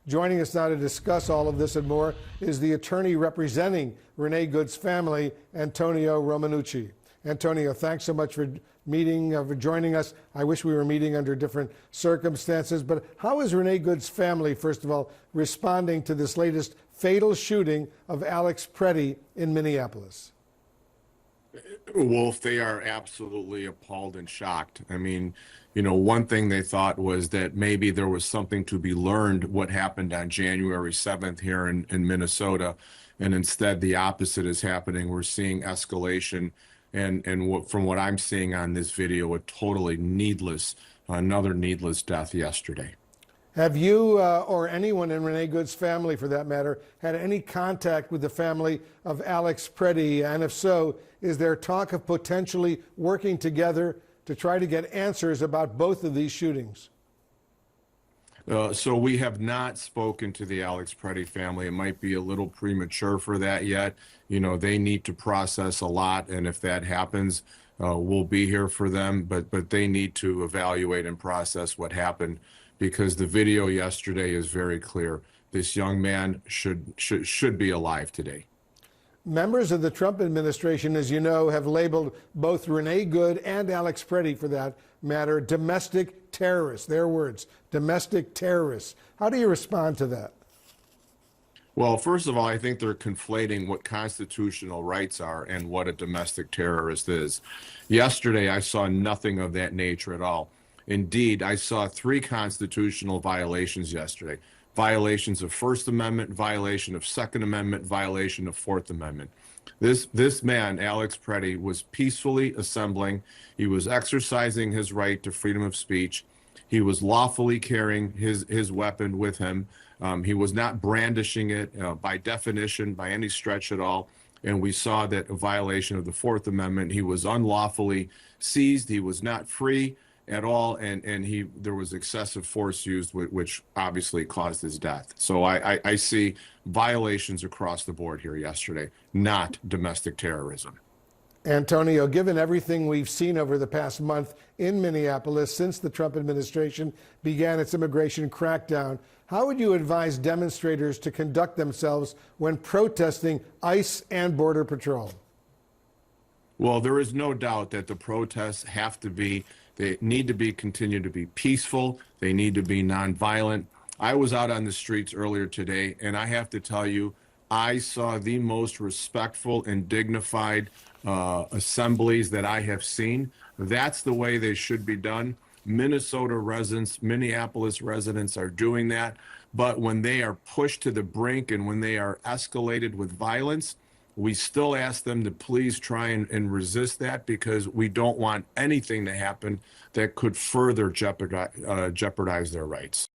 Joining us now to discuss all of this and more is the attorney representing Renee Good's family, Antonio Romanucci. Antonio, thanks so much for joining us. I wish we were meeting under different circumstances, but how is Renee Good's family, first of all, responding to this latest fatal shooting of Alex Preddy in Minneapolis? Wolf, they are absolutely appalled and shocked. I mean, one thing they thought was that maybe there was something to be learned what happened on January 7th here in Minnesota. And instead, the opposite is happening. We're seeing escalation. And from what I'm seeing on this video, a totally another needless death yesterday. Have you or anyone in Renee Good's family, for that matter, had any contact with the family of Alex Preddy? And if so, is there talk of potentially working together to try to get answers about both of these shootings? So we have not spoken to the Alex Preddy family. It might be a little premature for that yet. They need to process a lot, and if that happens, we'll be here for them. But they need to evaluate and process what happened, because the video yesterday is very clear. This young man should be alive today. Members of the Trump administration, as you know, have labeled both Renee Good and Alex Preddy, for that matter, domestic terrorists. Their words, domestic terrorists. How do you respond to that? Well, first of all, I think they're conflating what constitutional rights are and what a domestic terrorist is. Yesterday, I saw nothing of that nature at all. Indeed, I saw 3 constitutional violations yesterday. Violations of First Amendment, violation of Second Amendment, violation of Fourth Amendment. This man, Alex Preddy, was peacefully assembling. He was exercising his right to freedom of speech. He was lawfully carrying his weapon with him. He was not brandishing it by definition, by any stretch at all. And we saw that a violation of the Fourth Amendment. He was unlawfully seized. He was not free at all, and there was excessive force used, which obviously caused his death. So I see violations across the board here yesterday, not domestic terrorism. Antonio, given everything we've seen over the past month in Minneapolis since the Trump administration began its immigration crackdown, how would you advise demonstrators to conduct themselves when protesting ICE and Border Patrol? Well, there is no doubt that the protests they need to continue to be peaceful. They need to be nonviolent. I was out on the streets earlier today, and I have to tell you, I saw the most respectful and dignified assemblies that I have seen. That's the way they should be done. Minnesota residents, Minneapolis residents are doing that. But when they are pushed to the brink and when they are escalated with violence, we still ask them to please try and resist that, because we don't want anything to happen that could further jeopardize their rights.